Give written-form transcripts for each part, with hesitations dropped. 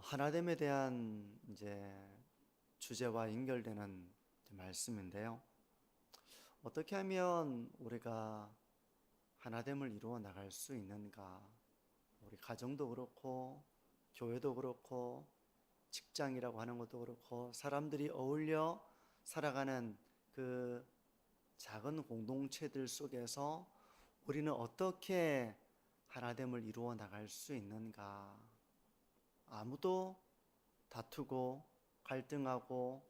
하나됨에 대한 이제 주제와 연결되는 말씀인데요. 어떻게 하면 우리가 하나됨을 이루어 나갈 수 있는가? 우리 가정도 그렇고 교회도 그렇고 직장이라고 하는 것도 그렇고 사람들이 어울려 살아가는 그 작은 공동체들 속에서 우리는 어떻게 하나됨을 이루어 나갈 수 있는가? 아무도 다투고 갈등하고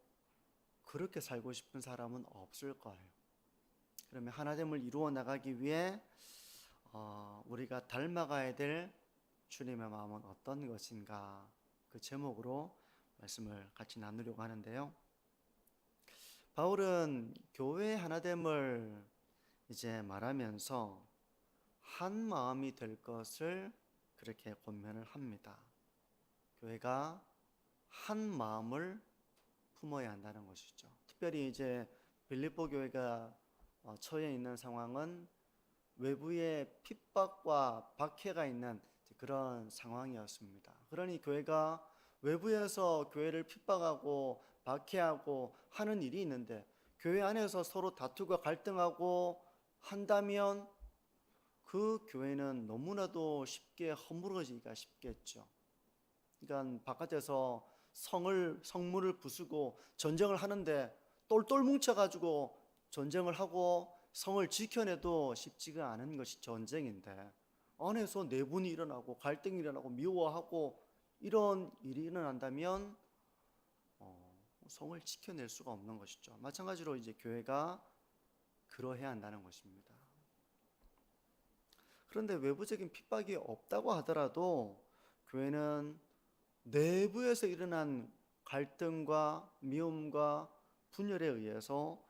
그렇게 살고 싶은 사람은 없을 거예요. 그러면 하나됨을 이루어 나가기 위해 우리가 닮아가야 될 주님의 마음은 어떤 것인가, 그 제목으로 말씀을 같이 나누려고 하는데요. 바울은 교회의 하나됨을 이제 말하면서 한 마음이 될 것을 그렇게 권면을 합니다. 교회가 한 마음을 품어야 한다는 것이죠. 특별히 이제 빌립보 교회가 처해 있는 상황은 외부의 핍박과 박해가 있는 그런 상황이었습니다. 그러니 교회가 외부에서 교회를 핍박하고 박해하고 하는 일이 있는데 교회 안에서 서로 다투고 갈등하고 한다면 그 교회는 너무나도 쉽게 허물어지기가 쉽겠죠. 그러니까 바깥에서 성문을 부수고 전쟁을 하는데 똘똘 뭉쳐가지고 전쟁을 하고 성을 지켜내도 쉽지가 않은 것이 전쟁인데 안에서 내분이 일어나고 갈등이 일어나고 미워하고 이런 일이 일어난다면 성을 지켜낼 수가 없는 것이죠. 마찬가지로 이제 교회가 그러해야 한다는 것입니다. 그런데 외부적인 핍박이 없다고 하더라도 교회는 내부에서 일어난 갈등과 미움과 분열에 의해서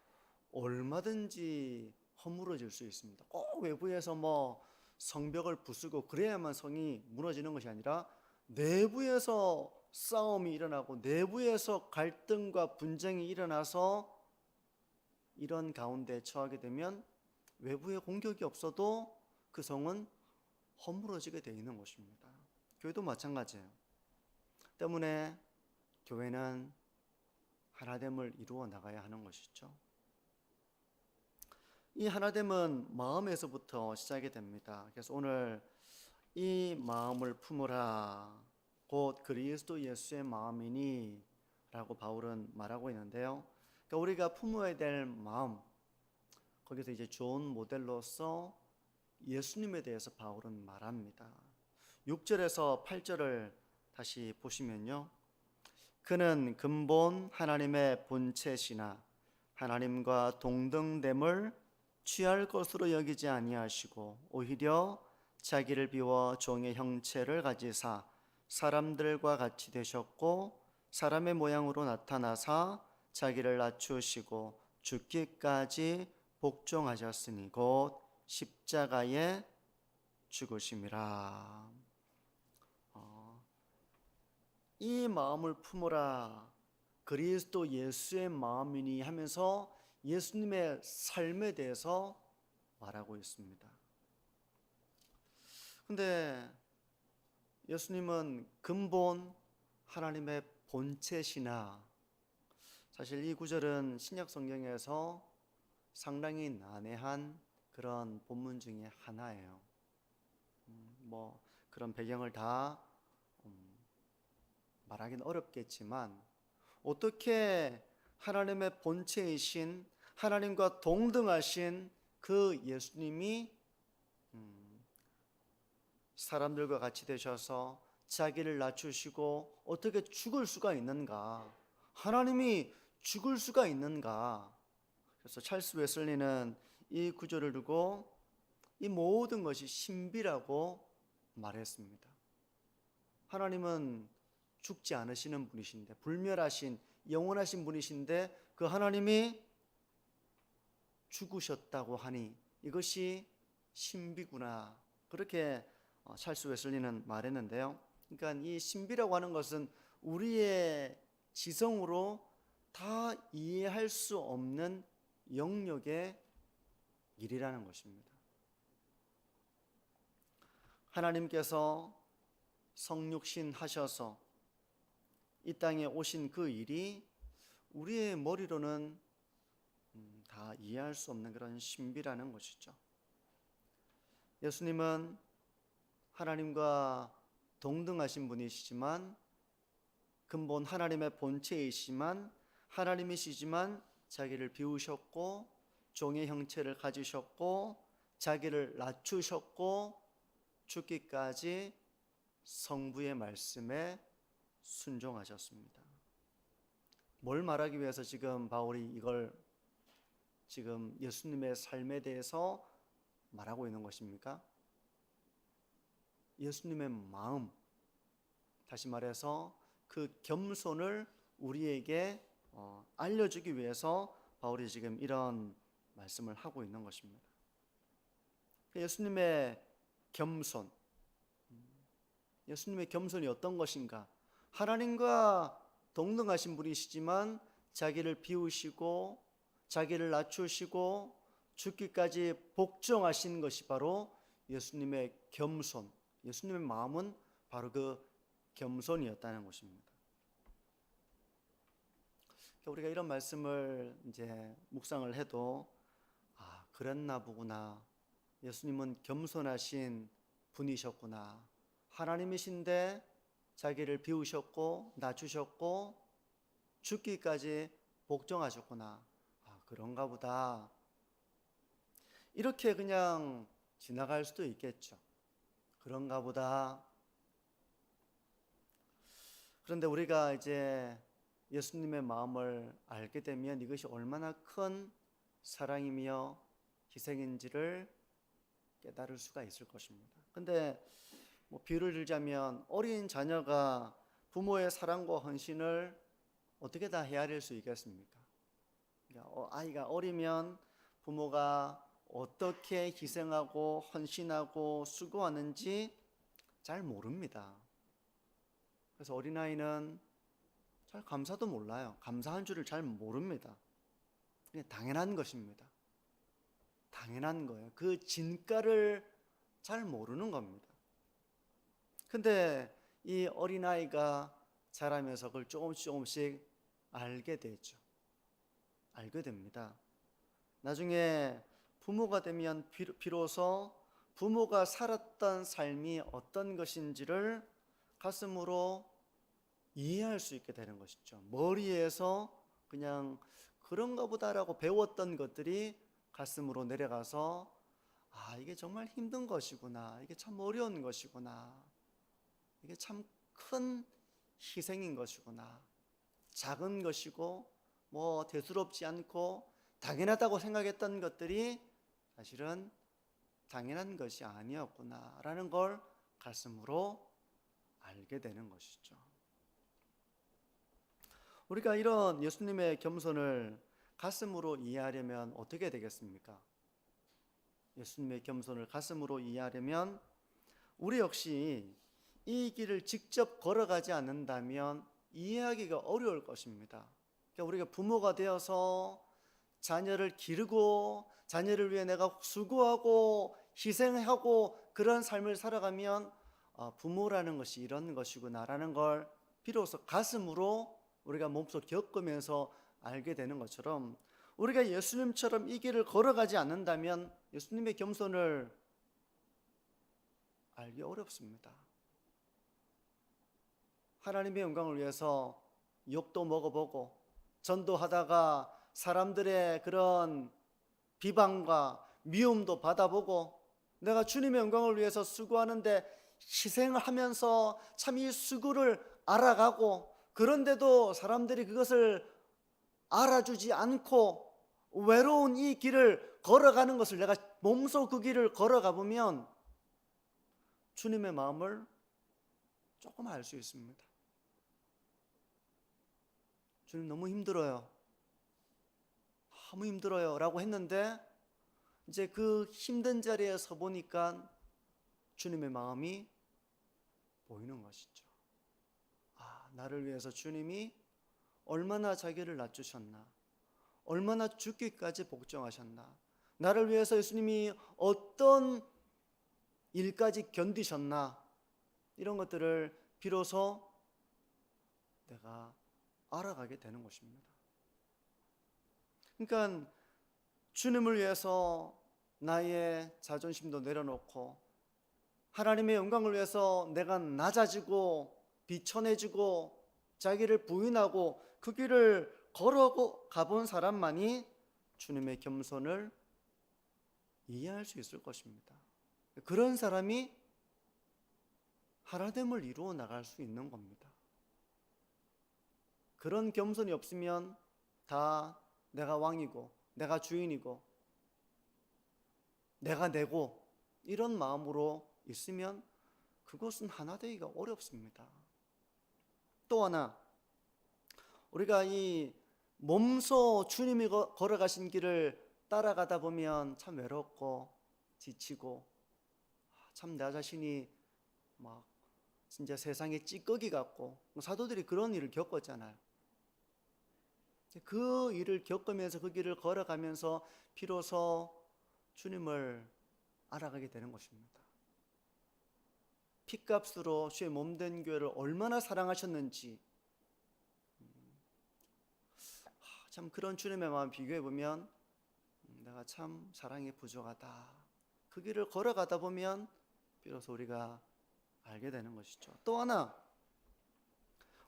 얼마든지 허물어질 수 있습니다. 꼭 외부에서 성벽을 부수고 그래야만 성이 무너지는 것이 아니라 내부에서 싸움이 일어나고 내부에서 갈등과 분쟁이 일어나서 이런 가운데 처하게 되면 외부의 공격이 없어도 그 성은 허물어지게 되어 있는 것입니다. 교회도 마찬가지예요. 때문에 교회는 하나됨을 이루어 나가야 하는 것이죠. 이 하나됨은 마음에서부터 시작이 됩니다. 그래서 오늘 이 마음을 품으라 곧 그리스도 예수의 마음이니 라고 바울은 말하고 있는데요. 그러니까 우리가 품어야 될 마음, 거기서 이제 좋은 모델로서 예수님에 대해서 바울은 말합니다. 6절에서 8절을 다시 보시면요, 그는 근본 하나님의 본체시나 하나님과 동등됨을 취할 것으로 여기지 아니하시고 오히려 자기를 비워 종의 형체를 가지사 사람들과 같이 되셨고 사람의 모양으로 나타나사 자기를 낮추시고 죽기까지 복종하셨으니 곧 십자가에 죽으심이라. 이 마음을 품으라 그리스도 예수의 마음이니 하면서 예수님의 삶에 대해서 말하고 있습니다. 근데 예수님은 근본 하나님의 본체시나, 사실 이 구절은 신약 성경에서 상당히 난해한 그런 본문 중에 하나예요. 그런 배경을 다 말하기는 어렵겠지만 어떻게 하나님의 본체이신 하나님과 동등하신 그 예수님이 사람들과 같이 되셔서 자기를 낮추시고 어떻게 죽을 수가 있는가? 하나님이 죽을 수가 있는가? 그래서 찰스 웨슬리는 이 구절을 두고 이 모든 것이 신비라고 말했습니다. 하나님은 죽지 않으시는 분이신데, 불멸하신 영원하신 분이신데 그 하나님이 죽으셨다고 하니 이것이 신비구나, 그렇게 찰스 웨슬리는 말했는데요. 그러니까 이 신비라고 하는 것은 우리의 지성으로 다 이해할 수 없는 영역의 일이라는 것입니다. 하나님께서 성육신 하셔서 이 땅에 오신 그 일이 우리의 머리로는 다 이해할 수 없는 그런 신비라는 것이죠. 예수님은 하나님과 동등하신 분이시지만 근본 하나님의 본체이시만 하나님이시지만 자기를 비우셨고 종의 형체를 가지셨고 자기를 낮추셨고 죽기까지 성부의 말씀에 순종하셨습니다. 뭘 말하기 위해서 지금 바울이 이걸 지금 예수님의 삶에 대해서 말하고 있는 것입니까? 예수님의 마음, 다시 말해서 그 겸손을 우리에게 알려주기 위해서 바울이 지금 이런 말씀을 하고 있는 것입니다. 예수님의 겸손, 예수님의 겸손이 어떤 것인가? 하나님과 동등하신 분이시지만 자기를 비우시고 자기를 낮추시고 죽기까지 복종하신 것이 바로 예수님의 겸손, 예수님의 마음은 바로 그 겸손이었다는 것입니다. 우리가 이런 말씀을 이제 묵상을 해도 그랬나 보구나. 예수님은 겸손하신 분이셨구나. 하나님이신데 자기를 비우셨고 낮추셨고 죽기까지 복종하셨구나. 그런가 보다. 이렇게 그냥 지나갈 수도 있겠죠. 그런가 보다. 그런데 우리가 이제 예수님의 마음을 알게 되면 이것이 얼마나 큰 사랑이며 희생인지를 깨달을 수가 있을 것입니다. 근데 비유를 들자면 어린 자녀가 부모의 사랑과 헌신을 어떻게 다 헤아릴 수 있겠습니까? 아이가 어리면 부모가 어떻게 희생하고 헌신하고 수고하는지 잘 모릅니다. 그래서 어린아이는 잘 감사도 몰라요. 감사한 줄을 잘 모릅니다. 그냥 당연한 것입니다. 당연한 거예요. 그 진가를 잘 모르는 겁니다. 근데 이 어린아이가 자라면서 그걸 조금씩 알게 되죠. 알게 됩니다. 나중에 부모가 되면 비로소 부모가 살았던 삶이 어떤 것인지를 가슴으로 이해할 수 있게 되는 것이죠. 머리에서 그냥 그런가 보다라고 배웠던 것들이 가슴으로 내려가서 이게 정말 힘든 것이구나. 이게 참 어려운 것이구나. 이게 참 큰 희생인 것이구나. 작은 것이고 대수롭지 않고 당연하다고 생각했던 것들이 사실은 당연한 것이 아니었구나라는 걸 가슴으로 알게 되는 것이죠. 우리가 이런 예수님의 겸손을 가슴으로 이해하려면 어떻게 되겠습니까? 예수님의 겸손을 가슴으로 이해하려면 우리 역시 이 길을 직접 걸어가지 않는다면 이해하기가 어려울 것입니다. 그러니까 우리가 부모가 되어서 자녀를 기르고 자녀를 위해 내가 수고하고 희생하고 그런 삶을 살아가면 부모라는 것이 이런 것이구나라는 걸 비로소 가슴으로 우리가 몸소 겪으면서 알게 되는 것처럼 우리가 예수님처럼 이 길을 걸어가지 않는다면 예수님의 겸손을 알기 어렵습니다. 하나님의 영광을 위해서 욕도 먹어보고 전도하다가 사람들의 그런 비방과 미움도 받아보고 내가 주님의 영광을 위해서 수고하는데 희생을 하면서 참 이 수고를 알아가고 그런데도 사람들이 그것을 알아주지 않고 외로운 이 길을 걸어가는 것을 내가 몸소 그 길을 걸어가 보면 주님의 마음을 조금 알 수 있습니다. 주님 너무 힘들어요. 너무 힘들어요 라고 했는데 이제 그 힘든 자리에 서 보니까 주님의 마음이 보이는 것이죠. 나를 위해서 주님이 얼마나 자기를 낮추셨나, 얼마나 죽기까지 복종하셨나, 나를 위해서 예수님이 어떤 일까지 견디셨나, 이런 것들을 비로소 내가 알아가게 되는 것입니다. 그러니까 주님을 위해서 나의 자존심도 내려놓고 하나님의 영광을 위해서 내가 낮아지고 비천해지고 자기를 부인하고 그 길을 걸어가 본 사람만이 주님의 겸손을 이해할 수 있을 것입니다. 그런 사람이 하나됨을 이루어 나갈 수 있는 겁니다. 그런 겸손이 없으면 다 내가 왕이고 내가 주인이고 내가 내고 이런 마음으로 있으면 그것은 하나 되기가 어렵습니다. 또 하나, 우리가 이 몸소 주님이 걸어가신 길을 따라가다 보면 참 외롭고 지치고 참 나 자신이 막 진짜 세상의 찌꺼기 같고, 사도들이 그런 일을 겪었잖아요. 그 일을 겪으면서 그 길을 걸어가면서 비로소 주님을 알아가게 되는 것입니다. 핏값으로 주의 몸된 교회를 얼마나 사랑하셨는지, 참 그런 주님의 마음 비교해 보면 내가 참 사랑이 부족하다. 그 길을 걸어가다 보면 비로소 우리가 알게 되는 것이죠. 또 하나,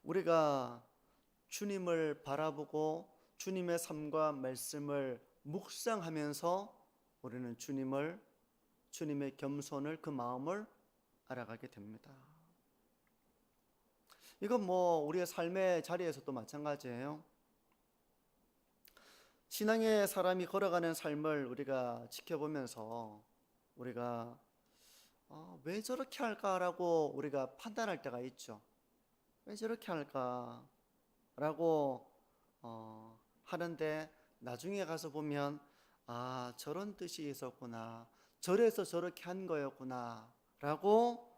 우리가 주님을 바라보고 주님의 삶과 말씀을 묵상하면서 우리는 주님의 겸손을, 그 마음을 알아가게 됩니다. 이건 우리의 삶의 자리에서도 마찬가지예요. 신앙의 사람이 걸어가는 삶을 우리가 지켜보면서 우리가 왜 저렇게 할까라고 우리가 판단할 때가 있죠. 왜 저렇게 할까라고 하는데 나중에 가서 보면 저런 뜻이 있었구나, 저래서 저렇게 한 거였구나 라고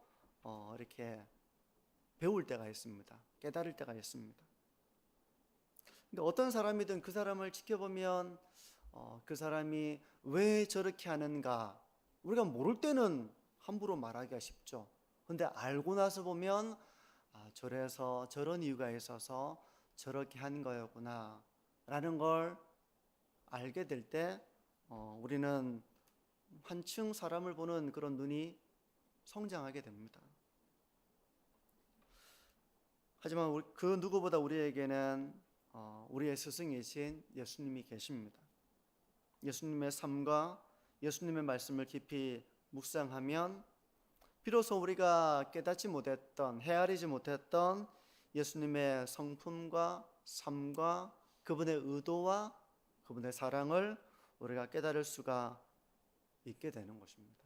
이렇게 배울 때가 있습니다. 깨달을 때가 있습니다. 근데 어떤 사람이든 그 사람을 지켜보면 그 사람이 왜 저렇게 하는가, 우리가 모를 때는 함부로 말하기가 쉽죠. 근데 알고 나서 보면 저래서 저런 이유가 있어서 저렇게 한 거였구나 라는 걸 알게 될 때 우리는 한층 사람을 보는 그런 눈이 성장하게 됩니다. 하지만 그 누구보다 우리에게는 우리의 스승이신 예수님이 계십니다. 예수님의 삶과 예수님의 말씀을 깊이 묵상하면 비로소 우리가 깨닫지 못했던, 헤아리지 못했던 예수님의 성품과 삶과 그분의 의도와 그분의 사랑을 우리가 깨달을 수가 있게 되는 것입니다.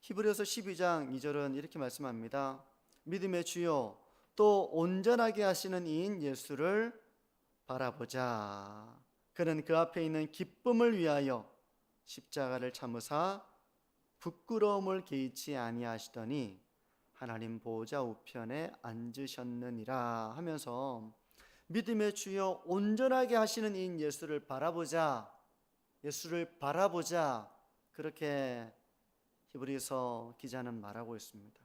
히브리서 12장 2절은 이렇게 말씀합니다. 믿음의 주요 또 온전하게 하시는 이인 예수를 바라보자. 그는 그 앞에 있는 기쁨을 위하여 십자가를 참으사 부끄러움을 개의치 아니하시더니 하나님 보좌 우편에 앉으셨느니라 하면서 믿음의 주여 온전하게 하시는 이인 예수를 바라보자, 예수를 바라보자, 그렇게 히브리서 기자는 말하고 있습니다.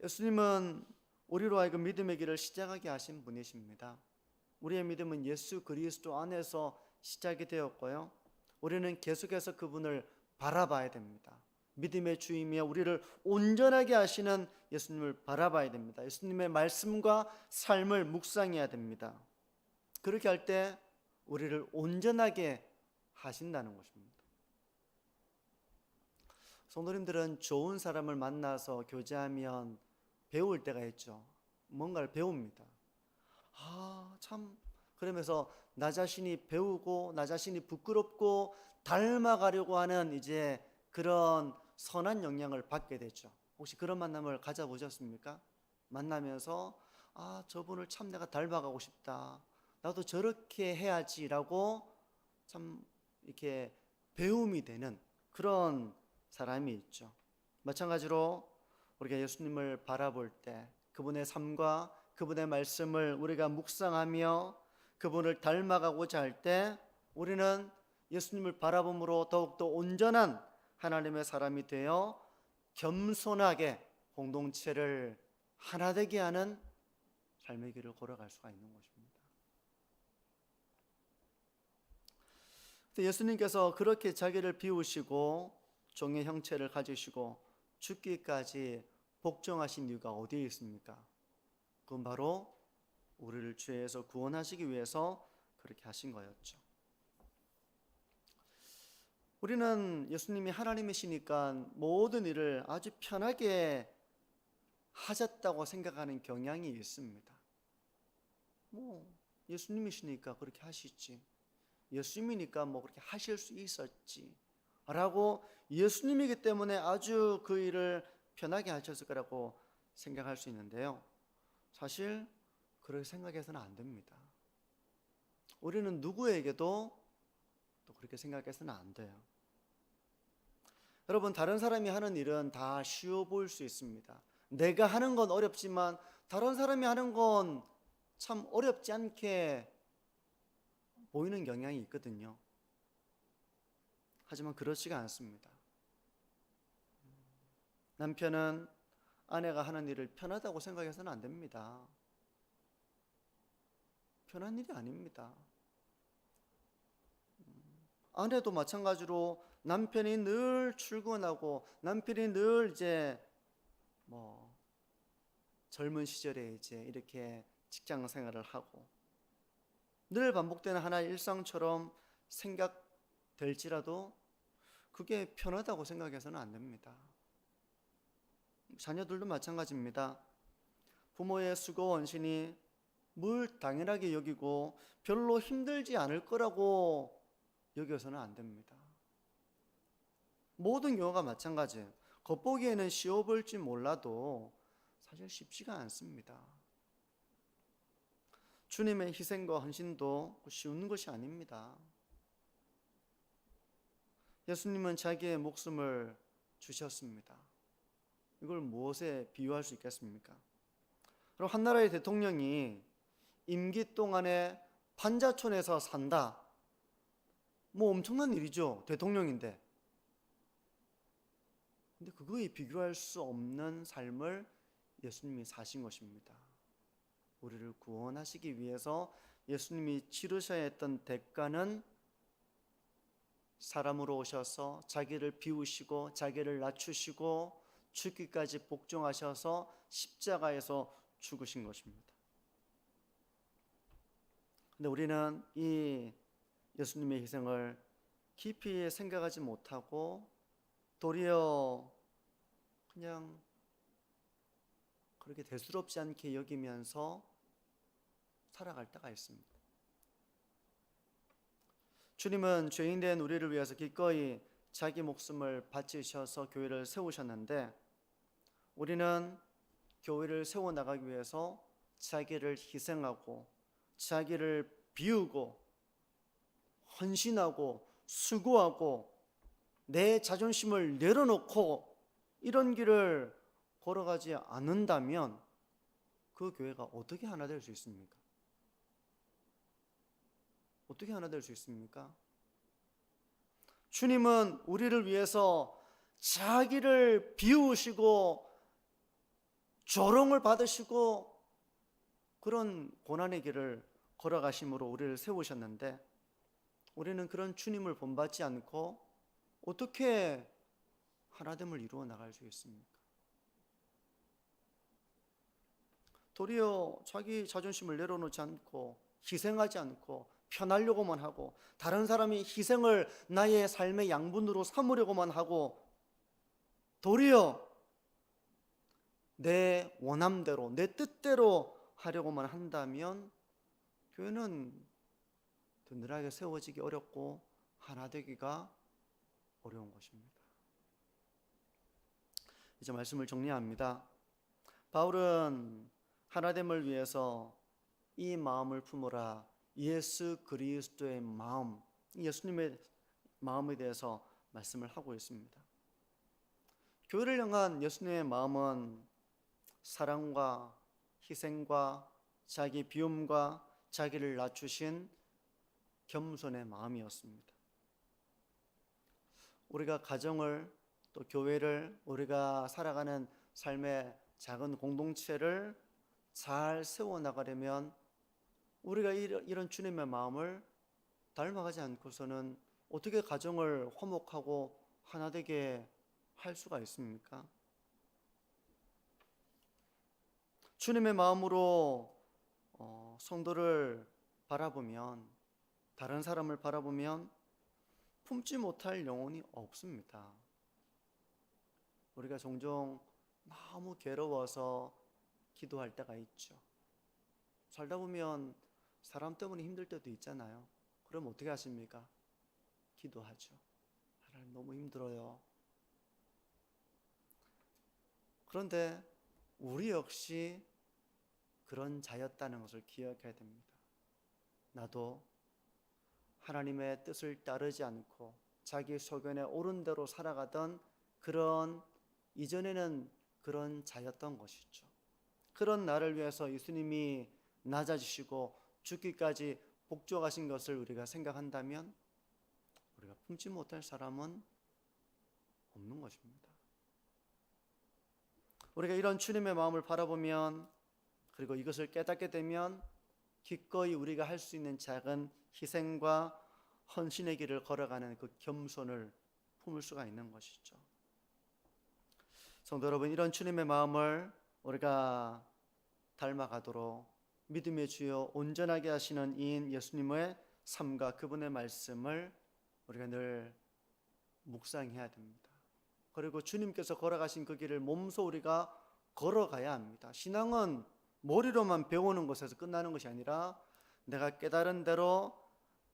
예수님은 우리로 하여금 믿음의 길을 시작하게 하신 분이십니다. 우리의 믿음은 예수 그리스도 안에서 시작이 되었고요, 우리는 계속해서 그분을 바라봐야 됩니다. 믿음의 주이며 우리를 온전하게 하시는 예수님을 바라봐야 됩니다. 예수님의 말씀과 삶을 묵상해야 됩니다. 그렇게 할 때 우리를 온전하게 하신다는 것입니다. 성도님들은 좋은 사람을 만나서 교제하면 배울 때가 있죠. 뭔가를 배웁니다. 참, 그러면서 나 자신이 배우고 나 자신이 부끄럽고 닮아가려고 하는 이제 그런 선한 영향을 받게 되죠. 혹시 그런 만남을 가져보셨습니까? 만나면서 저분을 참 내가 닮아가고 싶다, 나도 저렇게 해야지라고 참 이렇게 배움이 되는 그런 사람이 있죠. 마찬가지로 우리가 예수님을 바라볼 때 그분의 삶과 그분의 말씀을 우리가 묵상하며 그분을 닮아가고자 할 때 우리는 예수님을 바라봄으로 더욱더 온전한 하나님의 사람이 되어 겸손하게 공동체를 하나 되게 하는 삶의 길을 걸어갈 수가 있는 것입니다. 예수님께서 그렇게 자기를 비우시고 종의 형체를 가지시고 죽기까지 복종하신 이유가 어디에 있습니까? 그건 바로 우리를 죄에서 구원하시기 위해서 그렇게 하신 거였죠. 우리는 예수님이 하나님이시니까 모든 일을 아주 편하게 하셨다고 생각하는 경향이 있습니다. 예수님이시니까 그렇게 하시지, 예수님이니까 그렇게 하실 수 있었지 라고, 예수님이기 때문에 아주 그 일을 편하게 하셨을 거라고 생각할 수 있는데요, 사실 그렇게 생각해서는 안 됩니다. 우리는 누구에게도 또 그렇게 생각해서는 안 돼요. 여러분, 다른 사람이 하는 일은 다 쉬워 보일 수 있습니다. 내가 하는 건 어렵지만 다른 사람이 하는 건 참 어렵지 않게 보이는 경향이 있거든요. 하지만 그렇지가 않습니다. 남편은 아내가 하는 일을 편하다고 생각해서는 안 됩니다. 편한 일이 아닙니다. 아내도 마찬가지로 남편이 늘 출근하고, 남편이 늘 이제 젊은 시절에 이제 이렇게 직장 생활을 하고 늘 반복되는 하나의 일상처럼 생각될지라도 그게 편하다고 생각해서는 안 됩니다. 자녀들도 마찬가지입니다. 부모의 수고 원신이 늘 당연하게 여기고 별로 힘들지 않을 거라고 여겨서는 안 됩니다. 모든 경우가 마찬가지예요. 겉보기에는 쉬워 보일지 몰라도 사실 쉽지가 않습니다. 주님의 희생과 헌신도 쉬운 것이 아닙니다. 예수님은 자기의 목숨을 주셨습니다. 이걸 무엇에 비유할 수 있겠습니까? 그럼 한 나라의 대통령이 임기 동안에 판자촌에서 산다, 엄청난 일이죠. 대통령인데. 근데 그거에 비교할 수 없는 삶을 예수님이 사신 것입니다. 우리를 구원하시기 위해서 예수님이 치르셔야 했던 대가는 사람으로 오셔서 자기를 비우시고 자기를 낮추시고 죽기까지 복종하셔서 십자가에서 죽으신 것입니다. 근데 우리는 이 예수님의 희생을 깊이 생각하지 못하고 도리어 그냥 그렇게 대수롭지 않게 여기면서 살아갈 때가 있습니다. 주님은 죄인된 우리를 위해서 기꺼이 자기 목숨을 바치셔서 교회를 세우셨는데, 우리는 교회를 세워나가기 위해서 자기를 희생하고 자기를 비우고 헌신하고 수고하고 내 자존심을 내려놓고 이런 길을 걸어가지 않는다면 그 교회가 어떻게 하나 될 수 있습니까? 어떻게 하나 될 수 있습니까? 주님은 우리를 위해서 자기를 비우시고 조롱을 받으시고 그런 고난의 길을 걸어가심으로 우리를 세우셨는데, 우리는 그런 주님을 본받지 않고 어떻게 하나됨을 이루어 나갈 수 있습니까? 도리어 자기 자존심을 내려놓지 않고 희생하지 않고 편하려고만 하고 다른 사람이 희생을 나의 삶의 양분으로 삼으려고만 하고 도리어 내 원함대로 내 뜻대로 하려고만 한다면 교회는 든든하게 세워지기 어렵고 하나 되기가 어려운 것입니다. 이제 말씀을 정리합니다. 바울은 하나됨을 위해서 이 마음을 품으라, 예수 그리스도의 마음, 예수님의 마음에 대해서 말씀을 하고 있습니다. 교회를 향한 예수님의 마음은 사랑과 희생과 자기 비움과 자기를 낮추신 겸손의 마음이었습니다. 우리가 가정을, 또 교회를, 우리가 살아가는 삶의 작은 공동체를 잘 세워나가려면 우리가 이런 주님의 마음을 닮아가지 않고서는 어떻게 가정을 화목하고 하나되게 할 수가 있습니까? 주님의 마음으로 성도를 바라보면, 다른 사람을 바라보면 품지 못할 영혼이 없습니다. 우리가 종종 너무 괴로워서 기도할 때가 있죠. 살다 보면 사람 때문에 힘들 때도 있잖아요. 그럼 어떻게 하십니까? 기도하죠. 하나님 너무 힘들어요. 그런데 우리 역시 그런 자였다는 것을 기억해야 됩니다. 나도 하나님의 뜻을 따르지 않고 자기 소견에 옳은 대로 살아가던 그런, 이전에는 그런 자였던 것이죠. 그런 나를 위해서 예수님이 낮아지시고 죽기까지 복종하신 것을 우리가 생각한다면 우리가 품지 못할 사람은 없는 것입니다. 우리가 이런 주님의 마음을 바라보면, 그리고 이것을 깨닫게 되면 기꺼이 우리가 할 수 있는 작은 희생과 헌신의 길을 걸어가는 그 겸손을 품을 수가 있는 것이죠. 성도 여러분, 이런 주님의 마음을 우리가 닮아가도록 믿음의 주여 온전하게 하시는 이인 예수님의 삶과 그분의 말씀을 우리가 늘 묵상해야 됩니다. 그리고 주님께서 걸어가신 그 길을 몸소 우리가 걸어가야 합니다. 신앙은 머리로만 배우는 것에서 끝나는 것이 아니라 내가 깨달은 대로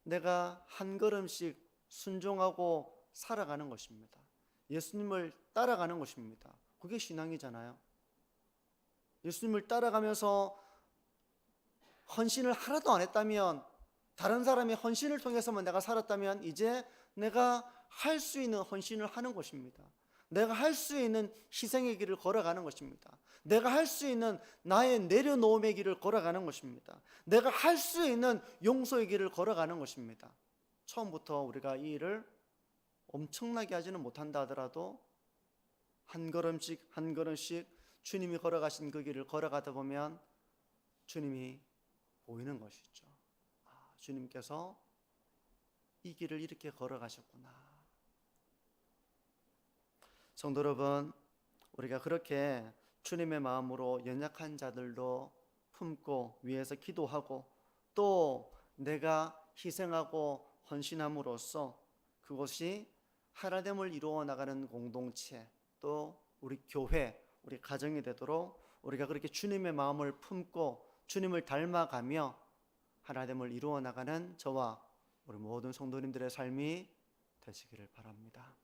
내가 한 걸음씩 순종하고 살아가는 것입니다. 예수님을 따라가는 것입니다. 그게 신앙이잖아요. 예수님을 따라가면서 헌신을 하나도 안 했다면, 다른 사람의 헌신을 통해서만 내가 살았다면 이제 내가 할 수 있는 헌신을 하는 것입니다. 내가 할 수 있는 희생의 길을 걸어가는 것입니다. 내가 할 수 있는 나의 내려놓음의 길을 걸어가는 것입니다. 내가 할 수 있는 용서의 길을 걸어가는 것입니다. 처음부터 우리가 이 일을 엄청나게 하지는 못한다 하더라도 한 걸음씩 한 걸음씩 주님이 걸어가신 그 길을 걸어가다 보면 주님이 보이는 것이죠. 주님께서 이 길을 이렇게 걸어가셨구나. 성도 여러분, 우리가 그렇게 주님의 마음으로 연약한 자들도 품고 위해서 기도하고 또 내가 희생하고 헌신함으로써 그것이 하나됨을 이루어 나가는 공동체, 또 우리 교회, 우리 가정이 되도록 우리가 그렇게 주님의 마음을 품고 주님을 닮아가며 하나됨을 이루어 나가는 저와 우리 모든 성도님들의 삶이 되시기를 바랍니다.